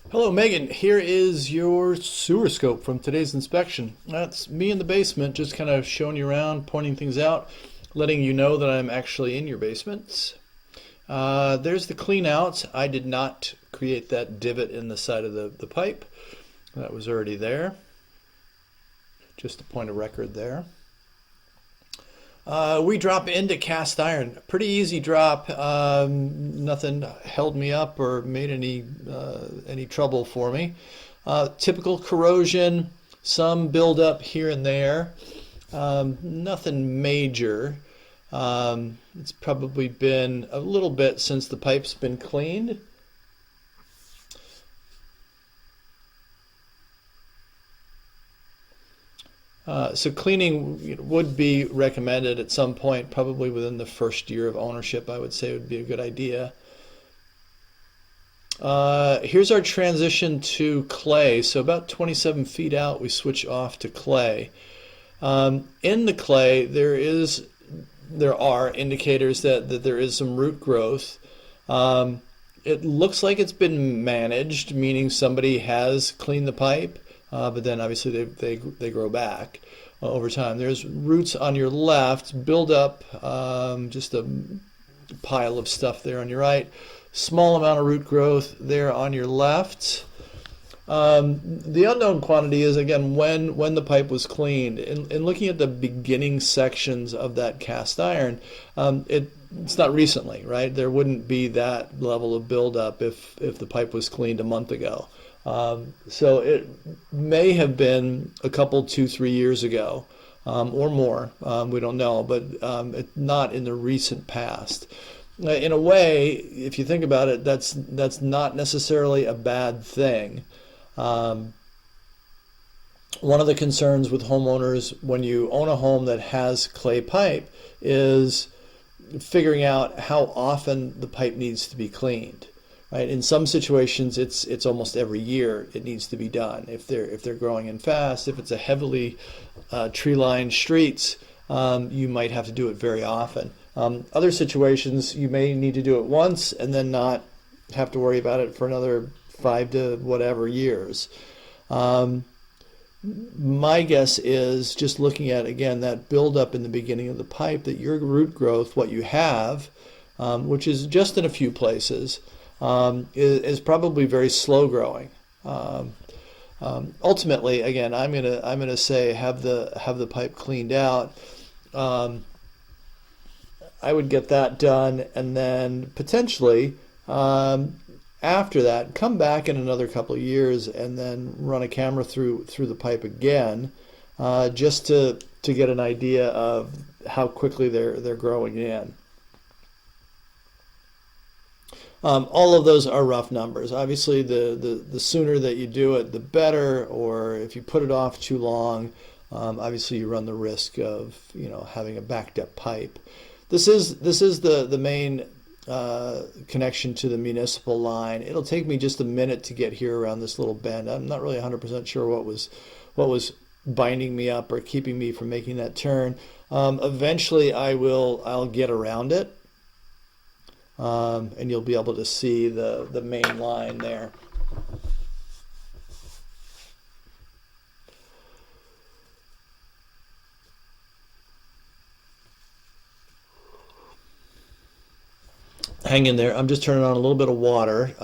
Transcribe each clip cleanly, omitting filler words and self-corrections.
Hello, Megan. Here is your sewer scope from today's inspection. That's me in the basement, just kind of showing you around, pointing things out, letting you know that I'm actually in your basement. There's the clean out. I did not create that divot in the side of the pipe. That was already there. Just a point of record there. We drop into cast iron. Pretty easy drop. Nothing held me up or made any trouble for me. Typical corrosion, some buildup here and there. Nothing major. It's probably been a little bit since the pipe's been cleaned. So cleaning would be recommended at some point, probably within the first year of ownership, I would say would be a good idea. Here's our transition to clay. So about 27 feet out, we switch off to clay. In the clay, there are indicators that there is some root growth. It looks like it's been managed, meaning somebody has cleaned the pipe, but then obviously they grow back over time. There's roots on your left, build up, just a pile of stuff there on your right. Small amount of root growth there on your left. The unknown quantity is again when the pipe was cleaned. In looking at the beginning sections of that cast iron, it's not recently, right? There wouldn't be that level of buildup if the pipe was cleaned a month ago. So it may have been a couple, 2, 3 years ago, or more. We don't know, but not in the recent past. In a way, if you think about it, that's not necessarily a bad thing. Um, One of the concerns with homeowners when you own a home that has clay pipe is figuring out how often the pipe needs to be cleaned. Right? In some situations, it's almost every year it needs to be done. If they're growing in fast, if it's a heavily tree-lined streets, you might have to do it very often. Other situations, you may need to do it once and then not have to worry about it for another 5 to whatever years. Um, my guess is just looking at again that buildup in the beginning of the pipe that your root growth, what you have, which is just in a few places, is probably very slow growing. Ultimately, again, I'm gonna say have the pipe cleaned out. Um, I would get that done, and then potentially after that, come back in another couple of years, and then run a camera through the pipe again, just to get an idea of how quickly they're growing in. All of those are rough numbers. Obviously, the sooner that you do it, the better. Or if you put it off too long, obviously you run the risk of having a backed up pipe. This is the main connection to the municipal line. It'll take me just a minute to get here around this little bend. I'm not really 100% sure what was binding me up or keeping me from making that turn. Eventually, I'll get around it, and you'll be able to see the main line there. Hang in there. I'm just turning on a little bit of water.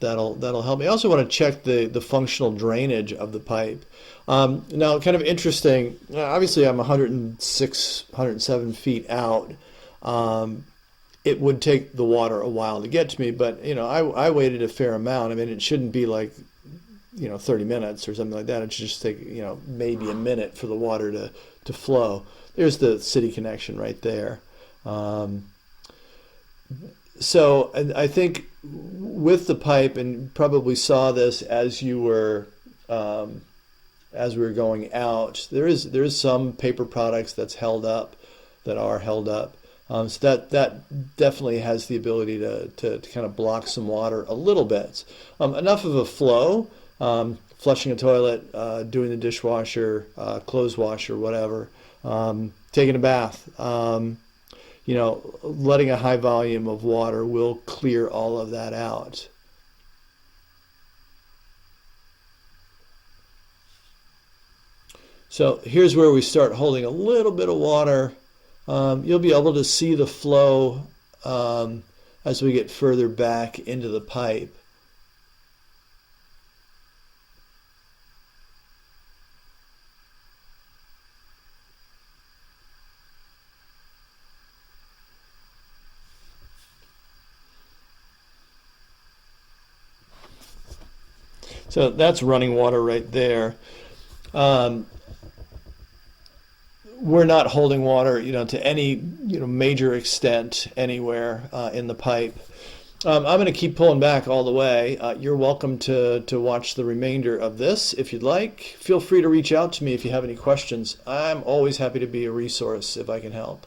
That'll help me. I also want to check the functional drainage of the pipe. Now, kind of interesting. Obviously, I'm 106, 107 feet out. Um, it would take the water a while to get to me, but I waited a fair amount. I mean, it shouldn't be like 30 minutes or something like that. It should just take maybe a minute for the water to flow. There's the city connection right there. Um, so I think with the pipe, and you probably saw this um, as we were going out, there is some paper products that are held up. So that definitely has the ability to kind of block some water a little bit. Enough of a flow, flushing a toilet, doing the dishwasher, clothes washer, whatever, taking a bath. Letting a high volume of water will clear all of that out. So here's where we start holding a little bit of water. You'll be able to see the flow as we get further back into the pipe. So that's running water right there. Um, we're not holding water, to any, major extent anywhere in the pipe. I'm going to keep pulling back all the way. You're welcome to watch the remainder of this if you'd like. Feel free to reach out to me if you have any questions. I'm always happy to be a resource if I can help.